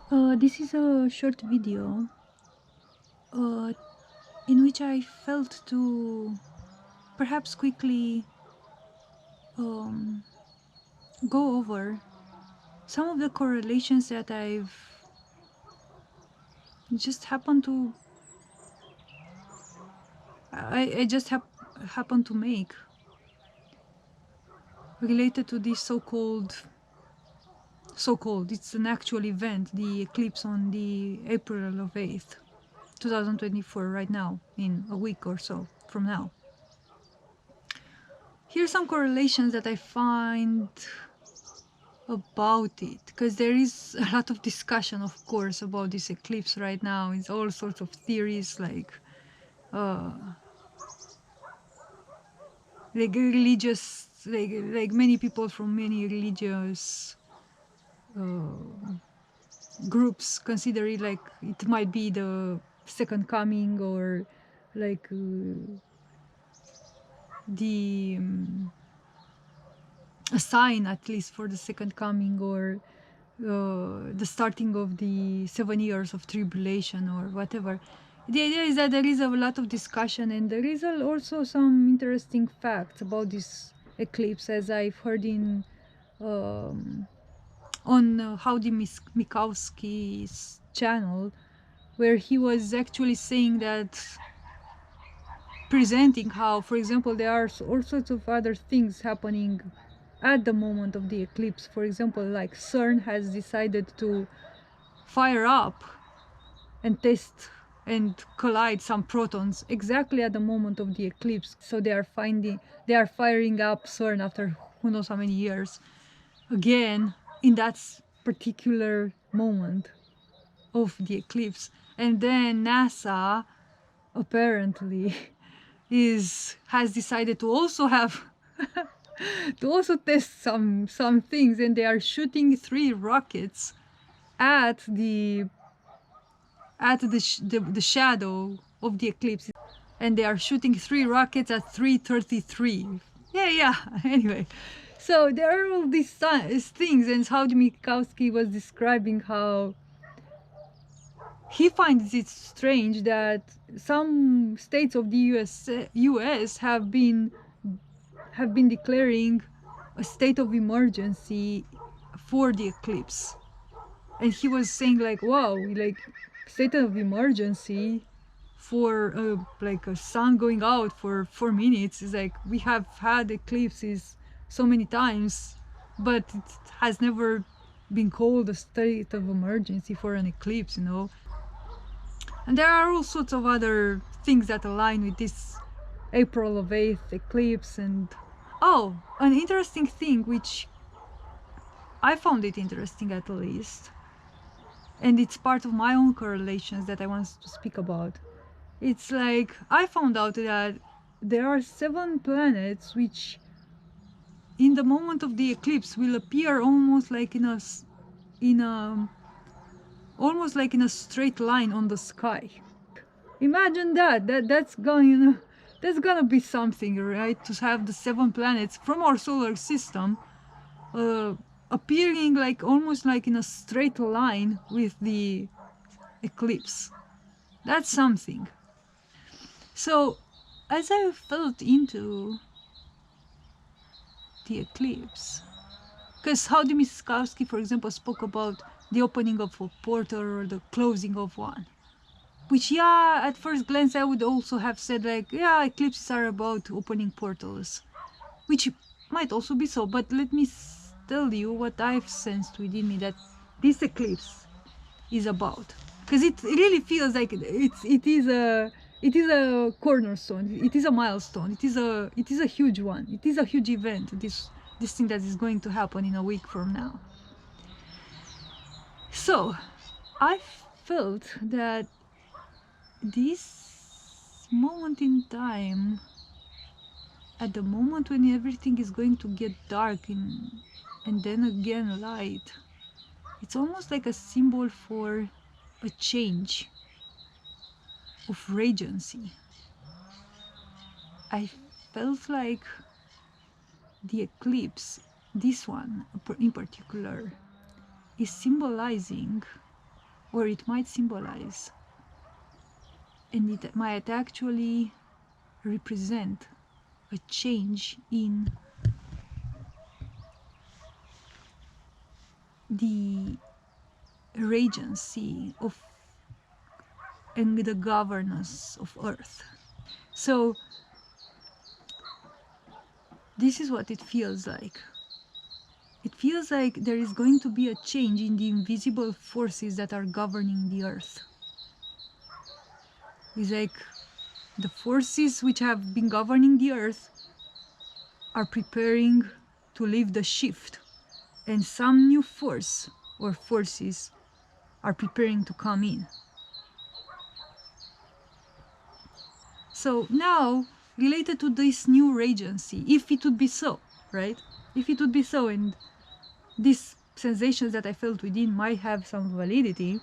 This is a short video uh, in which I felt to perhaps quickly um, go over some of the correlations that I've just happened to I just happened to make related to this so-called it's an actual event, the eclipse on the April of 8th 2024, right now, in a week or so from now. Here's some correlations that I find about it, because there is a lot of discussion, of course, about this eclipse right now. It's all sorts of theories, uh like religious, like many people from many religious groups consider it like it might be the second coming, or like the a sign at least for the second coming, or the starting of the 7 years of tribulation or whatever. The idea is that there is a lot of discussion, and there is also some interesting facts about this eclipse, as I've heard in on Howdy Mikowski's channel, where he was actually saying that, presenting how, for example, there are all sorts of other things happening at the moment of the eclipse. For example, like CERN has decided to fire up and test and collide some protons exactly at the moment of the eclipse. So they are firing up CERN after who knows how many years, again in that particular moment of the eclipse. And then NASA apparently has decided to also have to also test some things, and they are shooting 3 rockets at the shadow of the eclipse, and they are shooting 3 rockets at 3:33. Yeah. Anyway, so there are all these things, and how Mikowski was describing how he finds it strange that some states of the US have been declaring a state of emergency for the eclipse. And he was saying like, wow, like state of emergency for like a sun going out for 4 minutes is like, we have had eclipses so many times, but it has never been called a state of emergency for an eclipse, you know. And there are all sorts of other things that align with this April of 8th eclipse. And oh, an interesting thing, which I found it interesting at least, and it's part of my own correlations that I want to speak about. It's like, I found out that there are 7 planets which in the moment of the eclipse will appear almost like in a almost like in a straight line on the sky. Imagine that's gonna be something, right? To have the 7 planets from our solar system appearing like almost like in a straight line with the eclipse. That's something. So as I felt into the eclipse, because how Dimiskowski, for example, spoke about the opening of a portal or the closing of one, which, yeah, at first glance I would also have said like, yeah, eclipses are about opening portals, which might also be so. But let me tell you what I've sensed within me that this eclipse is about, because it really feels like it is a cornerstone, it is a milestone, it is a huge one, it is a huge event, this thing that is going to happen in a week from now. So I felt that this moment in time, at the moment when everything is going to get dark and then again light, it's almost like a symbol for a change of regency. I felt like the eclipse, this one in particular, is symbolizing or it might symbolize, and it might actually represent a change in the regency of and the governance of Earth. So this is what it feels like. It feels like there is going to be a change in the invisible forces that are governing the Earth. It's like the forces which have been governing the Earth are preparing to leave the shift, and some new force or forces are preparing to come in. So now, related to this new regency, if it would be so, right? If it would be so, and these sensations that I felt within might have some validity,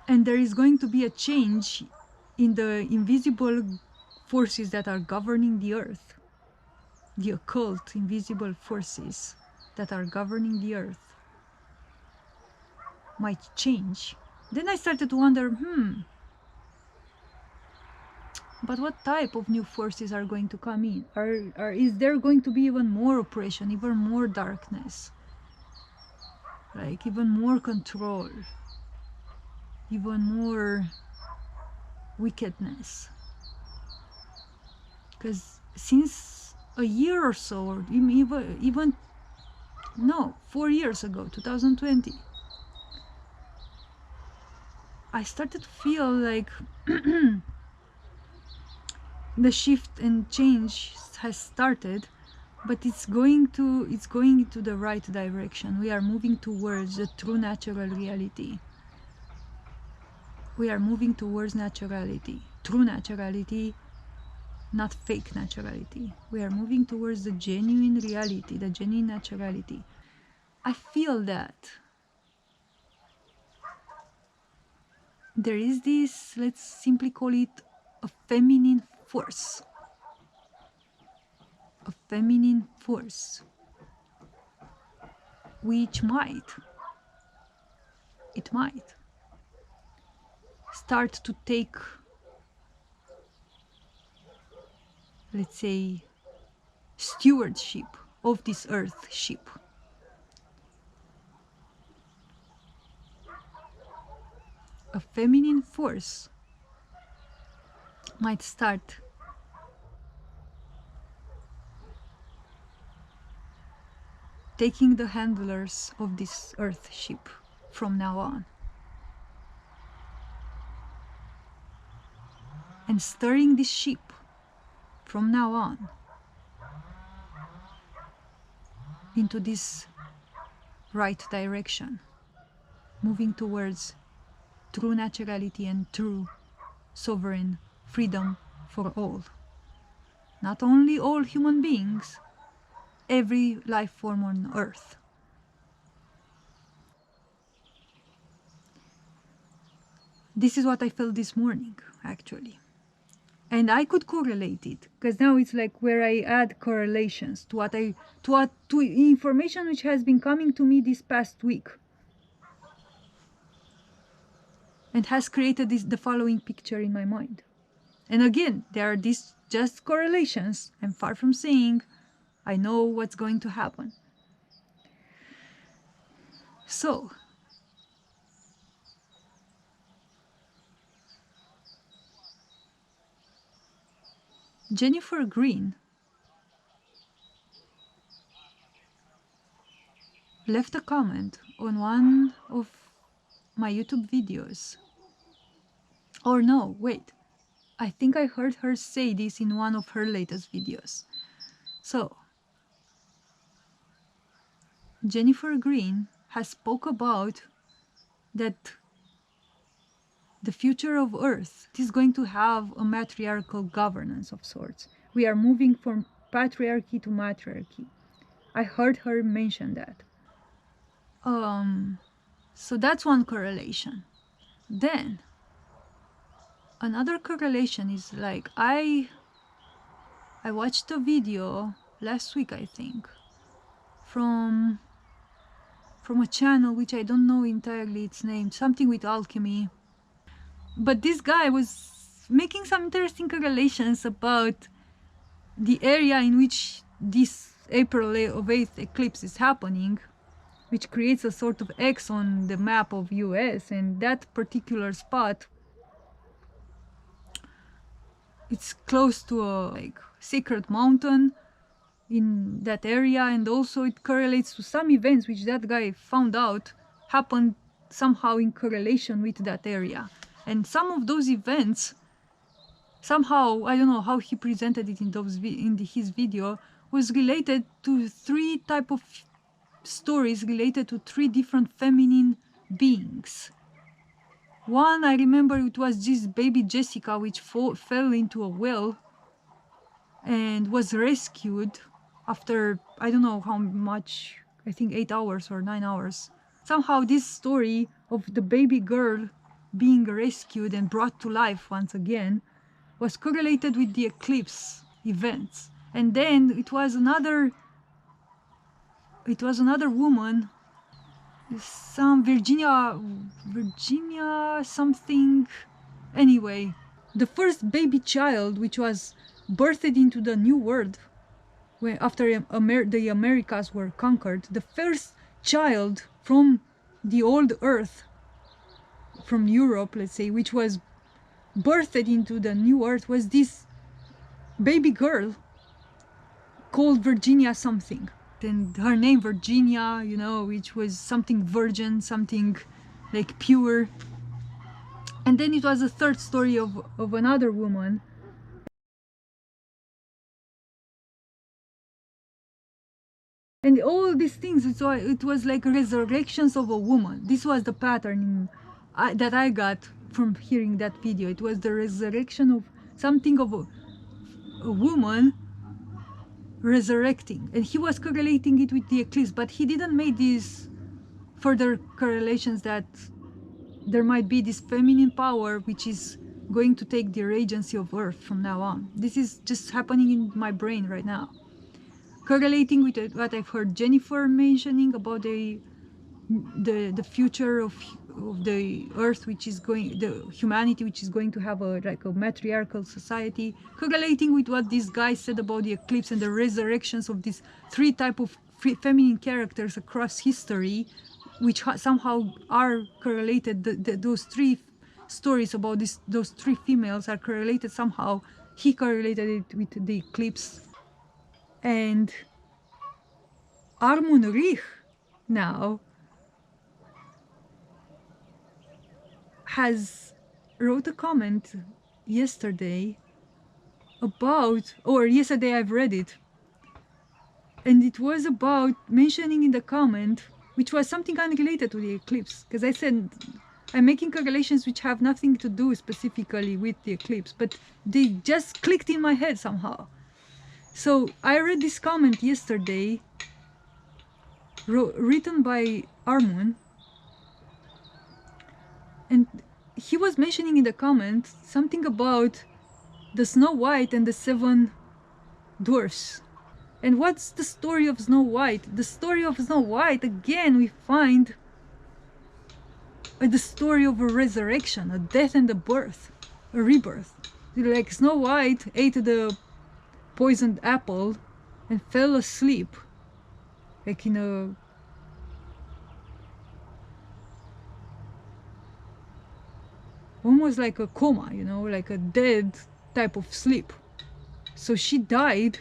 and there is going to be a change in the invisible forces that are governing the Earth, the occult invisible forces that are governing the Earth might change. Then I started to wonder, but what type of new forces are going to come in? Is there going to be even more oppression, even more darkness, like even more control, even more wickedness? Because since a year or so, or even no, 4 years ago, 2020, I started to feel like the shift and change has started, but it's going to the right direction. We are moving towards the true natural reality. We are moving towards naturality, true naturality, not fake naturality. We are moving towards the genuine reality, the genuine naturality. I feel that there is this, let's simply call it a feminine force. A feminine force, which might start to take, let's say, stewardship of this earth ship. A feminine force might start taking the handlers of this earth ship from now on, and steering this ship from now on into this right direction, moving towards true naturality and true sovereign freedom for all. Not only all human beings, every life form on Earth. This is what I felt this morning, actually. And I could correlate it, because now it's like where I add correlations to information which has been coming to me this past week, and has created the following picture in my mind. And again, there are these just correlations. I'm far from saying I know what's going to happen. So, Jennifer Green left a comment on one of my YouTube videos. Or no, wait. I think I heard her say this in one of her latest videos. So, Jennifer Green has spoke about that the future of Earth is going to have a matriarchal governance of sorts. We are moving from patriarchy to matriarchy. I heard her mention that. So that's one correlation. Then another correlation is like I watched a video last week, I think, from from a channel which I don't know entirely its name, something with alchemy. But this guy was making some interesting correlations about the area in which this April of 8th eclipse is happening, which creates a sort of X on the map of US, and that particular spot, it's close to a like sacred mountain in that area, and also it correlates to some events which that guy found out happened somehow in correlation with that area. And some of those events somehow, I don't know how he presented it in his video, was related to three type of stories related to three different feminine beings. One, I remember it was this baby Jessica, which fell into a well and was rescued after I don't know how much, I think 8 hours or 9 hours. Somehow this story of the baby girl being rescued and brought to life once again was correlated with the eclipse events. And then it was another woman, some Virginia something, anyway, the first baby child which was birthed into the new world after the Americas were conquered. The first child from the old earth, from Europe, let's say, which was birthed into the new earth, was this baby girl called Virginia something. And her name Virginia, you know, which was something virgin, something like pure. And then it was a third story of another woman. And all these things, it was like resurrections of a woman. This was the pattern that I got from hearing that video. It was the resurrection of something of a woman resurrecting. And he was correlating it with the eclipse, but he didn't make these further correlations that there might be this feminine power which is going to take the regency of Earth from now on. This is just happening in my brain right now. Correlating with what I've heard Jennifer mentioning about the future of the Earth, which is going, the humanity which is going to have like a matriarchal society. Correlating with what this guy said about the eclipse and the resurrections of these three type of feminine characters across history, which somehow are correlated. Those three stories about those three females are correlated somehow. He correlated it with the eclipse. And Armun Rich now wrote a comment yesterday about, or yesterday I've read it, and it was about mentioning in the comment, which was something unrelated to the eclipse, because I said I'm making correlations which have nothing to do specifically with the eclipse, but they just clicked in my head somehow. So I read this comment yesterday, written by Armun, and he was mentioning in the comment something about the Snow White and the 7 dwarfs. And what's the story of Snow White? The story of Snow White, again, we find the story of a resurrection, a death and a birth, a rebirth. Like Snow White ate the poisoned apple and fell asleep, like in a almost like a coma, you know, like a dead type of sleep. So she died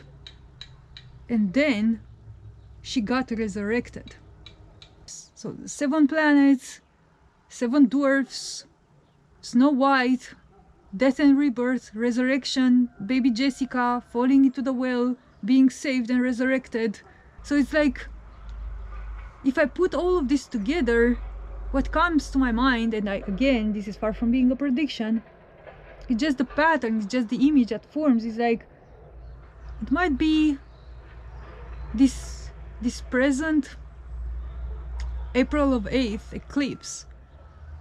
and then she got resurrected. So the 7 planets, 7 dwarfs, Snow White, death and rebirth, resurrection, baby Jessica falling into the well, being saved and resurrected. So it's like, if I put all of this together, what comes to my mind, and again, this is far from being a prediction, it's just the pattern, it's just the image that forms, is like, it might be this present April of 8th eclipse.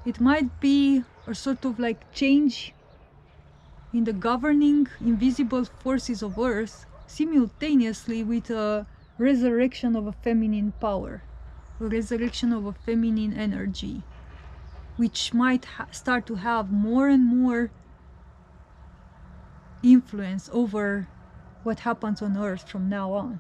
It might be a sort of like change in the governing invisible forces of Earth, simultaneously with a resurrection of a feminine power. a resurrection of a feminine energy, which might start to have more and more influence over what happens on Earth from now on.